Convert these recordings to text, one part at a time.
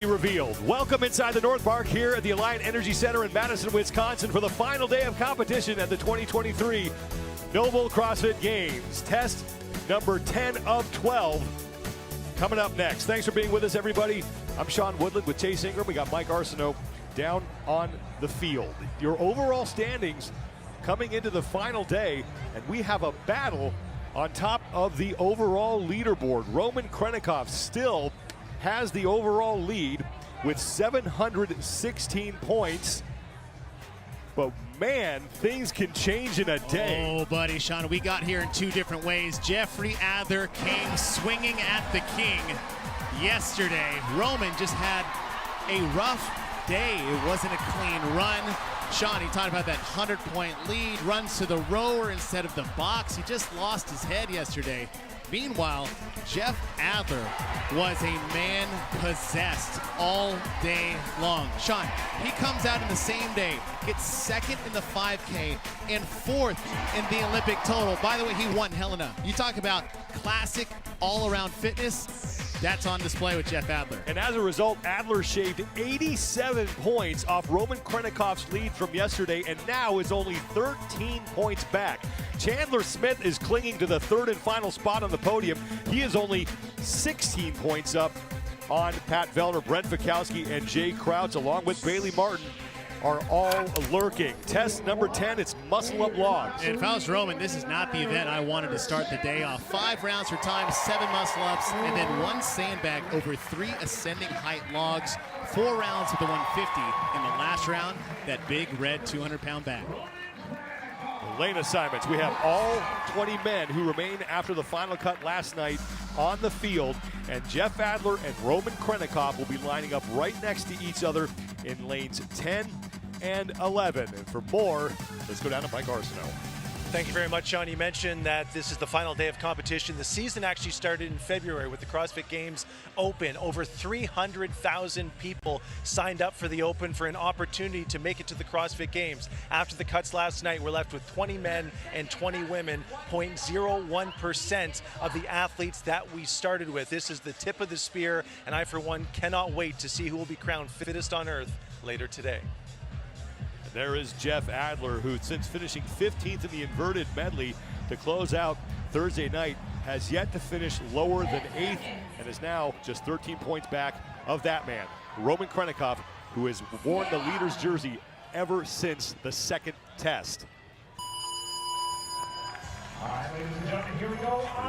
Revealed. Welcome inside the North Park here at the Alliant Energy Center in Madison, Wisconsin for the final day of competition at the 2023 Noble CrossFit Games. Test number 10 of 12 coming up next. Thanks for being with us, everybody. I'm Sean Woodland with Chase Ingram. We got Mike Arsenault down on the field. Your overall standings coming into the final day, and we have a battle on top of the overall leaderboard. Roman Krennikov still has the overall lead with 716 points. But man, things can change in a day. Oh, buddy, Sean, we got here in two different ways. Jeffrey Adler came swinging at the king yesterday. Roman just had a rough day. It wasn't a clean run. Sean, he talked about that 100-point lead, runs to the rower instead of the box. He just lost his head yesterday. Meanwhile, Jeff Adler was a man possessed all day long. Sean, he comes out in the same day, gets second in the 5K and fourth in the Olympic total. By the way, he won Helena. You talk about classic all-around fitness. That's on display with Jeff Adler. And as a result, Adler shaved 87 points off Roman Krennikov's lead from yesterday and now is only 13 points back. Chandler Smith is clinging to the third and final spot on the podium. He is only 16 points up on Pat Vellner. Brent Fikowski and Jay Crouch, along with Bailey Martin, are all lurking. Test number 10, it's muscle up logs. And if I was Roman, this is not the event I wanted to start the day off. 5 rounds for time, 7 muscle ups, and then 1 sandbag over 3 ascending height logs. 4 rounds with the 150 in the last round, that big red 200-pound bag. Lane assignments. We have all 20 men who remain after the final cut last night on the field, and Jeff Adler and Roman Krennikov will be lining up right next to each other in lanes 10 and 11. And for more, let's go down to Mike Arsenault. Thank you very much, Sean. You mentioned that this is the final day of competition. The season actually started in February with the CrossFit Games Open. Over 300,000 people signed up for the Open for an opportunity to make it to the CrossFit Games. After the cuts last night, we're left with 20 men and 20 women, 0.01% of the athletes that we started with. This is the tip of the spear, and I, for one, cannot wait to see who will be crowned fittest on earth later today. There is Jeff Adler, who since finishing 15th in the inverted medley to close out Thursday night, has yet to finish lower than 8th and is now just 13 points back of that man, Roman Krennikov, who has worn the leader's jersey ever since the second test.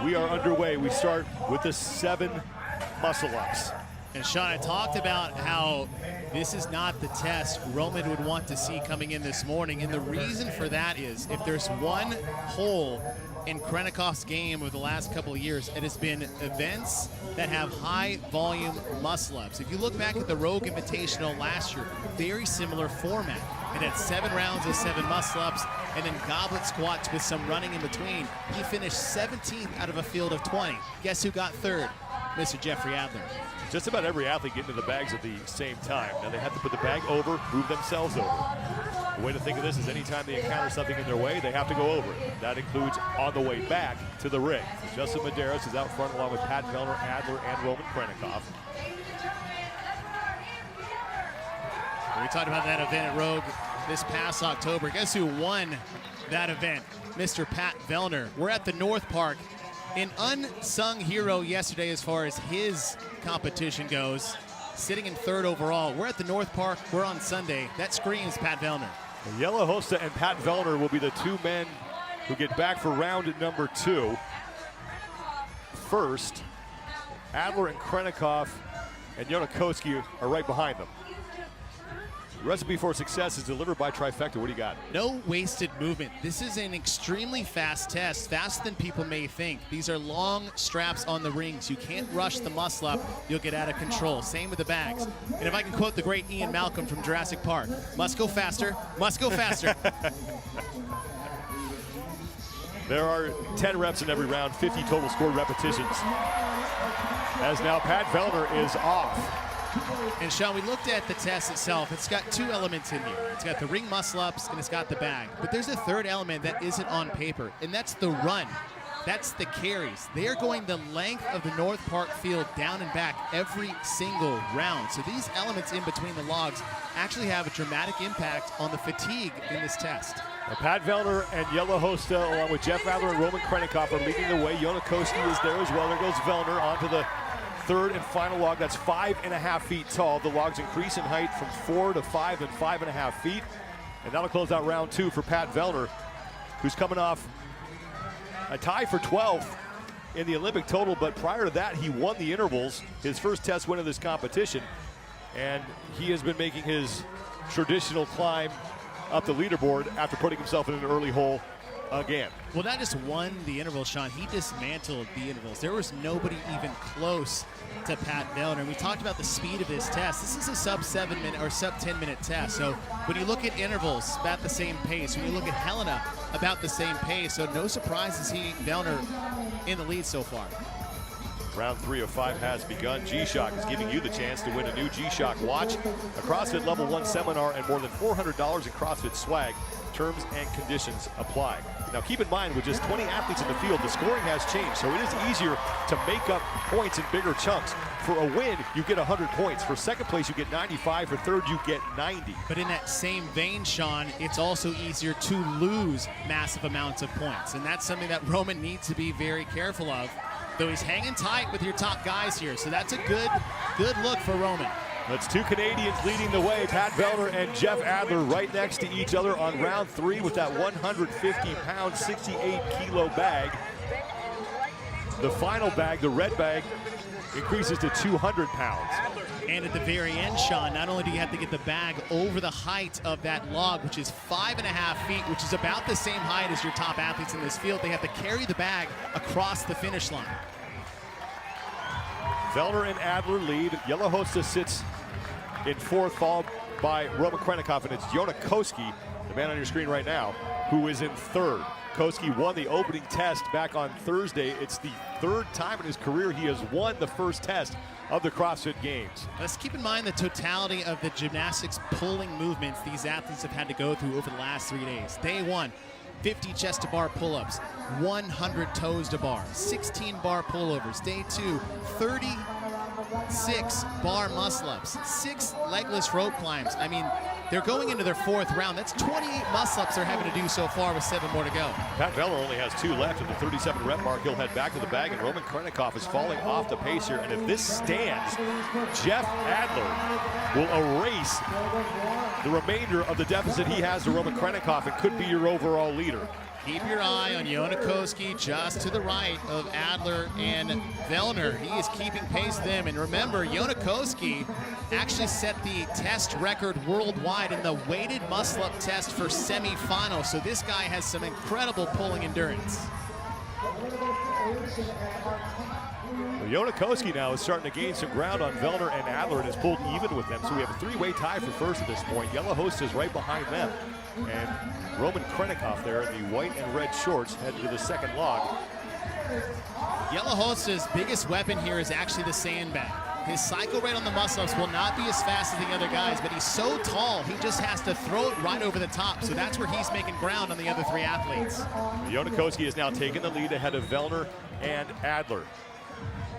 We are underway. We start with the 7 muscle-ups. And Sean, I talked about how this is not the test Roman would want to see coming in this morning. And the reason for that is if there's one hole in Krennikov's game over the last couple of years, it has been events that have high volume muscle ups. If you look back at the Rogue Invitational last year, very similar format. It had 7 rounds of 7 muscle ups and then goblet squats with some running in between. He finished 17th out of a field of 20. Guess who got third? Mr. Jeffrey Adler. Just about every athlete getting into the bags at the same time. Now they have to put the bag over, move themselves over. The way to think of this is anytime they encounter something in their way, they have to go over it. That includes on the way back to the ring. Justin Medeiros is out front along with Pat Vellner, Adler, and Roman Krennikov. We talked about that event at Rogue this past October. Guess who won that event? Mr. Pat Vellner. We're at the North Park. An unsung hero yesterday as far as his competition goes, sitting in 3rd overall. We're at the North Park. We're on Sunday. That screams Pat Vellner. Yellow Hosta and Pat Vellner will be the 2 men who get back for round number 2. First, Adler and Krennikov and Jonakowski are right behind them. The recipe for success is delivered by Trifecta. What do you got? No wasted movement. This is an extremely fast test, faster than people may think. These are long straps on the rings. You can't rush the muscle up. You'll get out of control. Same with the bags. And if I can quote the great Ian Malcolm from Jurassic Park, must go faster, must go faster. There are 10 reps in every round, 50 total scored repetitions. As now Pat Vellner is off. And Sean, we looked at the test itself. It's got 2 elements in here. It's got the ring muscle ups and it's got the bag. But there's a third element that isn't on paper, and that's the run. That's the carries. They are going the length of the North Park field down and back every single round. So these elements in between the logs actually have a dramatic impact on the fatigue in this test. Now, Pat Vellner and Jelle Hosta, along with Jeff Adler and Roman Krennikov, are leading the way. Jonakoski is there as well. There goes Vellner onto the third and final log. That's 5.5 feet tall. The logs increase in height from 4 to 5 and 5.5 feet. And that'll close out round 2 for Pat Vellner, who's coming off a tie for 12th in the Olympic total, but prior to that, he won the intervals, his first test win of this competition. And he has been making his traditional climb up the leaderboard after putting himself in an early hole again. Well, not just won the intervals, Sean, he dismantled the intervals. There was nobody even close to Pat Vellner. And we talked about the speed of this test. This is a sub 7 minute or sub 10 minute test. So when you look at intervals, about the same pace. When you look at Helena, about the same pace. So no surprise to see Vellner in the lead so far. Round 3 of 5 has begun. G-Shock is giving you the chance to win a new G-Shock watch, a CrossFit Level 1 seminar, and more than $400 in CrossFit swag. Terms and conditions apply. Now keep in mind, with just 20 athletes in the field, the scoring has changed, so it is easier to make up points in bigger chunks. For a win, you get 100 points. For second place, you get 95. For third, you get 90. But in that same vein, Sean, it's also easier to lose massive amounts of points. And that's something that Roman needs to be very careful of. Though he's hanging tight with your top guys here. So that's a good look for Roman. That's 2 Canadians leading the way. Pat Vellner and Jeff Adler right next to each other on round 3 with that 150-pound, 68-kilo bag. The final bag, the red bag, increases to 200 pounds. And at the very end, Sean, not only do you have to get the bag over the height of that log, which is 5.5 feet, which is about the same height as your top athletes in this field, they have to carry the bag across the finish line. Vellner and Adler lead. Jelle Hosta sits in 4th, followed by Roman Krennikov, and it's Jonakoski, the man on your screen right now, who is in 3rd. Koski won the opening test back on Thursday. It's the 3rd time in his career he has won the first test of the CrossFit Games. Let's keep in mind the totality of the gymnastics pulling movements these athletes have had to go through over the last 3 days. Day 1, 50 chest to bar pull-ups, 100 toes to bar, 16 bar pullovers. Day 2, 36 bar muscle-ups, 6 legless rope climbs. I mean, they're going into their 4th round. That's 28 muscle-ups they're having to do so far with 7 more to go. Pat Vellner only has 2 left at the 37 rep mark. He'll head back to the bag, and Roman Krennikov is falling off the pace here. And if this stands, Jeff Adler will erase the remainder of the deficit he has to Roman Krennikov and could be your overall leader. Keep your eye on Jonakoski just to the right of Adler and Vellner. He is keeping pace with them. And remember, Jonakoski actually set the test record worldwide in the weighted muscle-up test for semifinals. So this guy has some incredible pulling endurance. Jonakoski now is starting to gain some ground on Vellner and Adler and is pulled even with them. So we have a 3-way tie for first at this point. Jelle Hosta is right behind them. And Roman Krennikov there in the white and red shorts headed to the 2nd log. Jelle Hosta's biggest weapon here is actually the sandbag. His cycle rate on the muscle-ups will not be as fast as the other guys, but he's so tall, he just has to throw it right over the top. So that's where he's making ground on the other 3 athletes. Jonakoski has now taken the lead ahead of Vellner and Adler.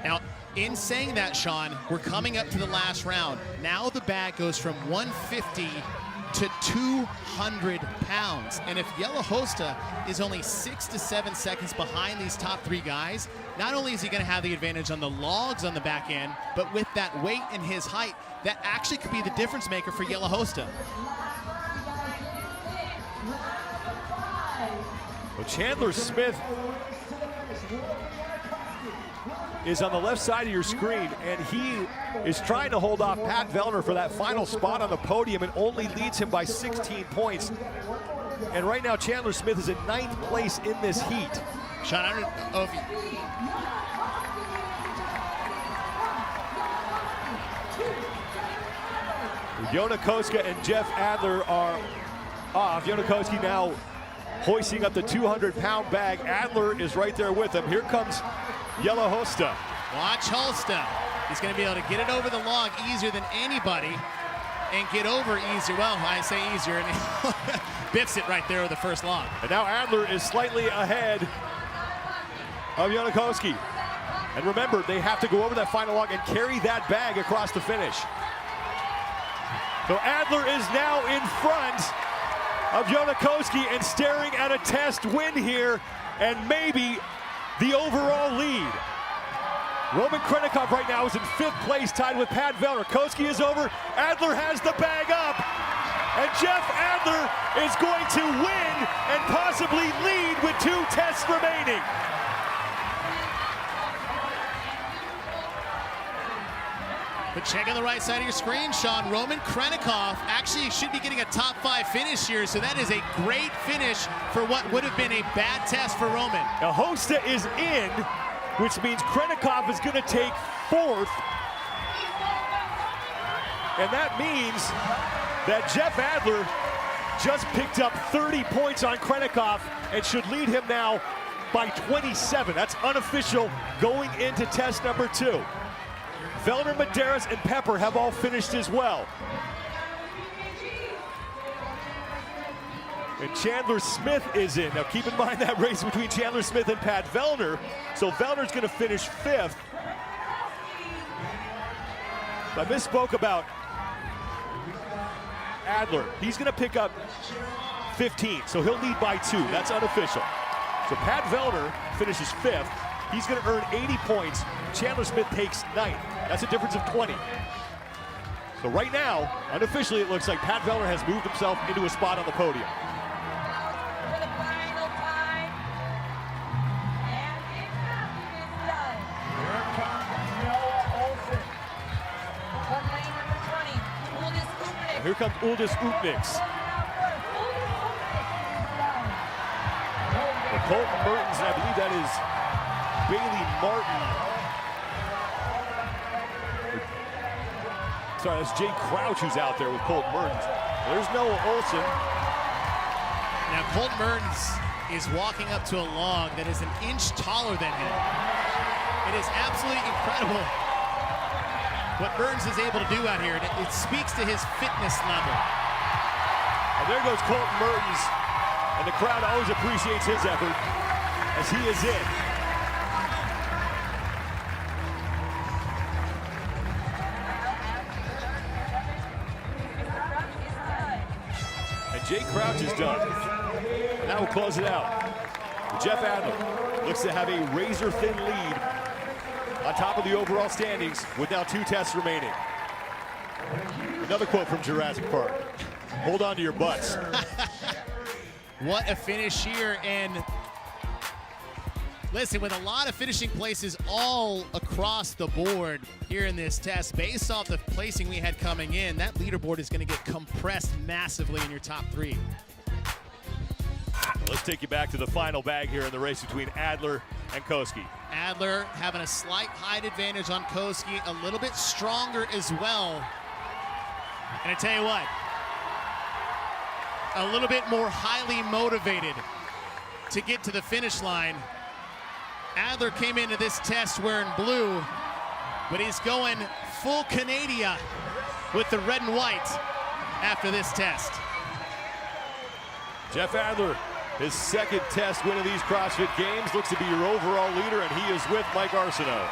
Now, in saying that, Sean, we're coming up to the last round. Now the bag goes from 150 to 200 pounds. And if Jelle Hosta is only 6 to 7 seconds behind these top 3 guys, not only is he gonna have the advantage on the logs on the back end, but with that weight and his height, that actually could be the difference maker for Jelle Hosta. Well, Chandler Smith is on the left side of your screen, and he is trying to hold off Pat Vellner for that final spot on the podium and only leads him by 16 points. And right now, Chandler Smith is in 9th place in this heat. Sean, I don't know if Jonakoski and Jeff Adler are off. Jonakoski now hoisting up the 200-pound bag. Adler is right there with him. Here comes Jelle Hosta. Watch Hosta. He's going to be able to get it over the log easier than anybody and get over easier. Well, I say easier, and he biffs it right there with the first log. And now Adler is slightly ahead of Janikowski. And remember, they have to go over that final log and carry that bag across the finish. So Adler is now in front of Janikowski and staring at a test win here and maybe the overall lead. Roman Krenikov right now is in 5th place, tied with Pat Vellner. Koski is over. Adler has the bag up. And Jeff Adler is going to win and possibly lead with 2 tests remaining. But check on the right side of your screen, Sean. Roman Krenikov actually should be getting a top 5 finish here, so that is a great finish for what would have been a bad test for Roman. Now Hosta is in, which means Krenikov is going to take 4th. And that means that Jeff Adler just picked up 30 points on Krenikov and should lead him now by 27. That's unofficial going into test number 2. Vellner, Medeiros, and Pepper have all finished as well. And Chandler Smith is in. Now keep in mind that race between Chandler Smith and Pat Vellner. So Vellner's going to finish 5th. I misspoke about Adler. He's going to pick up 15, so he'll lead by 2. That's unofficial. So Pat Vellner finishes 5th. He's going to earn 80 points. Chandler Smith takes 9th. That's a difference of 20. So right now, unofficially, it looks like Pat Vellner has moved himself into a spot on the podium. For the final time, and it is done. Here comes Noah Olsen. On lane number 20, Uldis Upnik. Here comes Uldis Upniks. Colton Mertens, and I believe that is Bailey Martin. Sorry, that's Jay Crouch who's out there with Colton Mertens. There's Noah Olsen. Now Colton Mertens is walking up to a log that is an inch taller than him. It is absolutely incredible what Mertens is able to do out here. It speaks to his fitness level. And there goes Colton Mertens. And the crowd always appreciates his effort as he is in. And Jay Crouch is done. And that will close it out. Jeff Adler looks to have a razor-thin lead on top of the overall standings with now 2 tests remaining. Another quote from Jurassic Park. Hold on to your butts. What a finish here, and listen, with a lot of finishing places all across the board here in this test, based off the placing we had coming in, that leaderboard is going to get compressed massively in your top 3. Let's take you back to the final bag here in the race between Adler and Koski. Adler having a slight height advantage on Koski, a little bit stronger as well. And I tell you what, a little bit more highly motivated to get to the finish line. Adler came into this test wearing blue, but he's going full Canada with the red and white after this test. Jeff Adler, his 2nd test win of these CrossFit Games, looks to be your overall leader, and he is with Mike Arsenault.